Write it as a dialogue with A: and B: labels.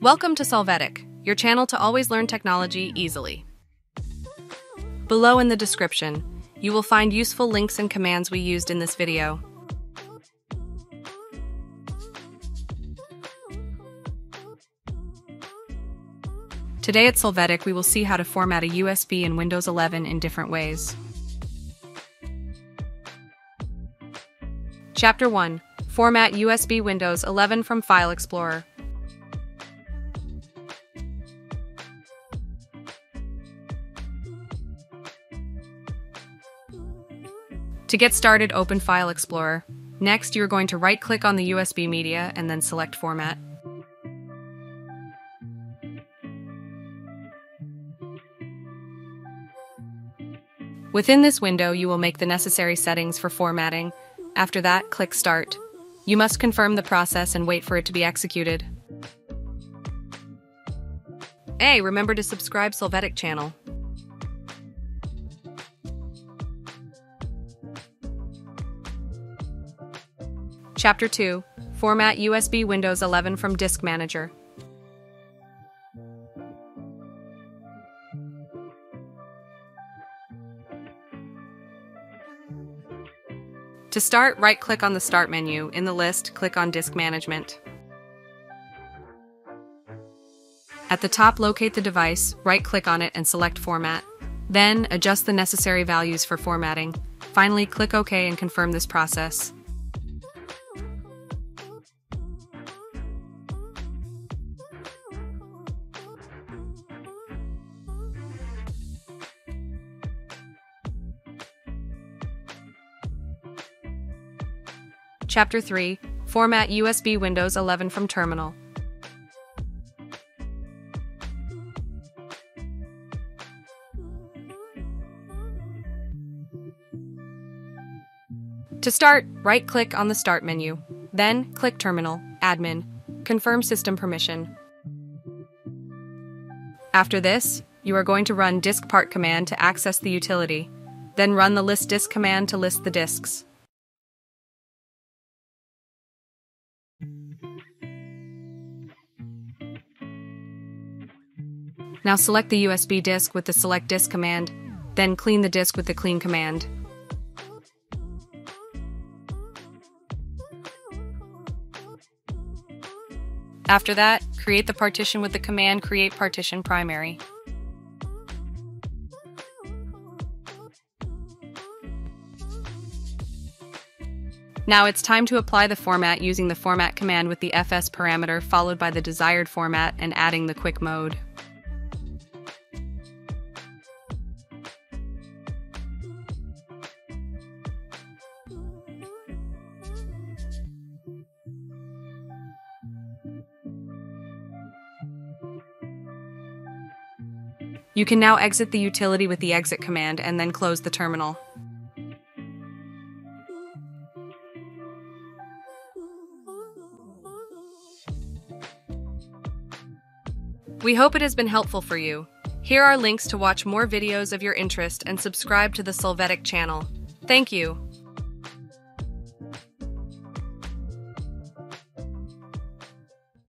A: Welcome to Solvetic, your channel to always learn technology easily. Below in the description, you will find useful links and commands we used in this video. Today at Solvetic, we will see how to format a USB in Windows 11 in different ways. Chapter 1. Format USB Windows 11 from File Explorer. To get started, open File Explorer. Next, you are going to right-click on the USB media and then select Format. Within this window, you will make the necessary settings for formatting. After that, click Start. You must confirm the process and wait for it to be executed. Hey, remember to subscribe Solvetic channel. Chapter 2. Format USB Windows 11 from Disk Manager. To start, right-click on the Start menu. In the list, click on Disk Management. At the top, locate the device, right-click on it and select Format. Then, adjust the necessary values for formatting. Finally, click OK and confirm this process. Chapter 3. Format USB Windows 11 from Terminal. To start, right-click on the Start menu. Then, click Terminal, Admin, confirm system permission. After this, you are going to run diskpart command to access the utility. Then run the listdisk command to list the disks. Now select the USB disk with the Select Disk command, then clean the disk with the Clean command. After that, create the partition with the command Create Partition Primary. Now it's time to apply the format using the Format command with the fs parameter followed by the desired format and adding the quick mode. You can now exit the utility with the Exit command and then close the terminal. We hope it has been helpful for you. Here are links to watch more videos of your interest and subscribe to the Solvetic channel. Thank you.